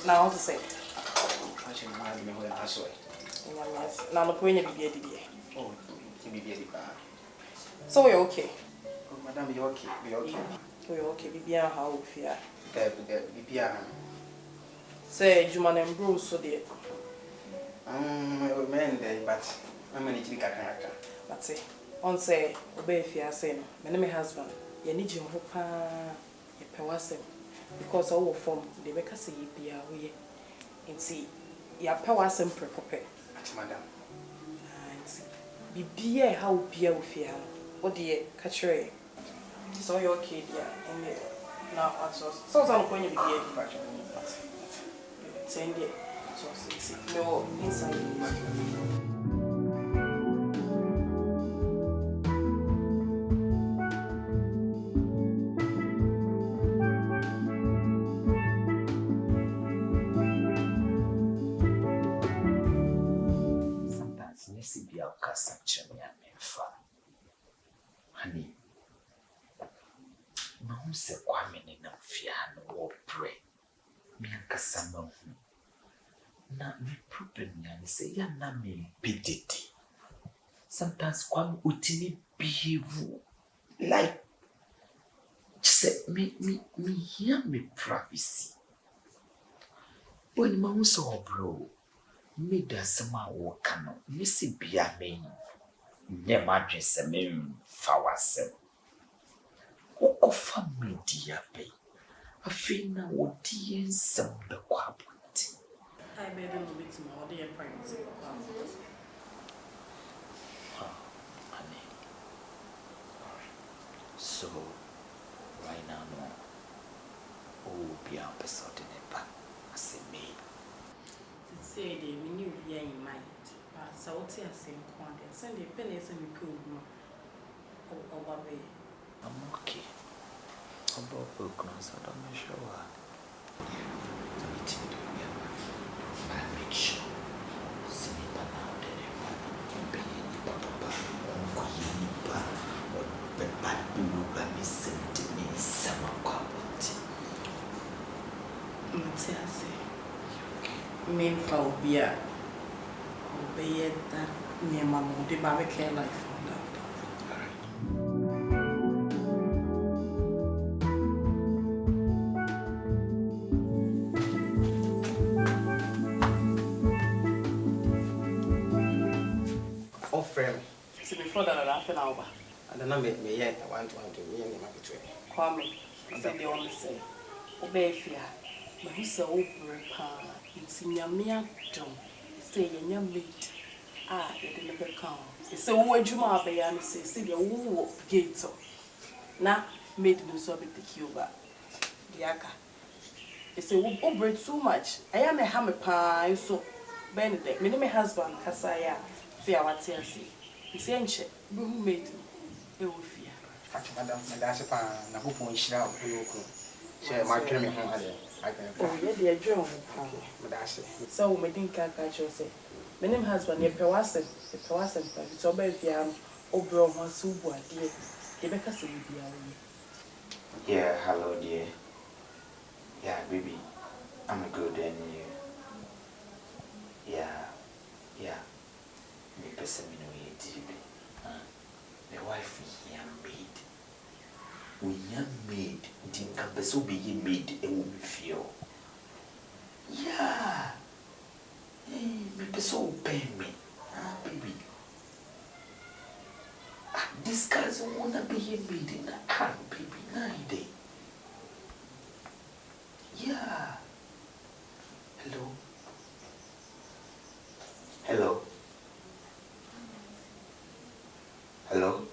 Now to say. Actually, I don't know where I saw it. Now the point you be Oh, you be the so you're okay. Oh, madam, you're okay. You're okay. You're okay. Be how fear. Be Say, Juman and Bruce, so dear. Man, but I'm going to take a But say, on say, obey if you are saying, my name husband, you need your hope, a pewasem, because all form the make us say be away and see, your pewasem precope. Madam. Be beer how beer with you. What dear, catch your so you're okay, dear, and now at so I'm going to be here. Send it. So no inside. Sometimes nisi be our custom champion honey. No se kwame ni na fiano or pray. Me ankasama na me problem yani say ya na me bididi. Sometimes kwame utini behave like just me hear me privacy. Boy ni ma so bro. Me da sama wo kano. Me si bia me. Ne madwe se me fa wasem. Okofa media pay. Afina wodi ensem be kwaboti. I better no bit more dear pregnancy. Honey. So right now no. Oh be a person in it back. I say me. Say they knew here in mind. But so what's your same quantity? Send the pennies and we could no. Oh, I'm okay. I'm about broken, so don't make sure. I make sure. See me now, then Papa, or the bad people by me sent to me some quality. Matthias, main foul beer. Obey that near my mom, the barbecue life. So before that, half an hour. I don't know, me yet. I want to me and my between. Kwame, said they only say, obey fear. But who's so open, it's in your mere John. Say, your mate. Ah, you didn't never come. It's a word you might be and say, the woo gate. Now, made no so big the Cuba. Diaka. It's a woo bread so much. I am a hammer pie, so Benedict, my name husband, Cassaya, fear what I see. It's ancient, who made me. It will fear. Madam, and that's a pan, and a hoop on shroud. Share my dream home. I can. Oh, yeah, dear John. So, my think I catch you say. My name husband, your Pewasem, the Pewasem, but it's all by the old bro, one super dear. The Becca will be away. Yeah, hello, dear. Yeah, baby, I'm good and you. Yeah. Me person me no ye TV. My wife is young maid. We young maid. Think campus will be ye maid and will be feel. Yeah. Hey, me person will pay me. Baby. This guy's wanna be ye maid in a car, baby. 9 day. Yeah. Hello. Hello. Hello?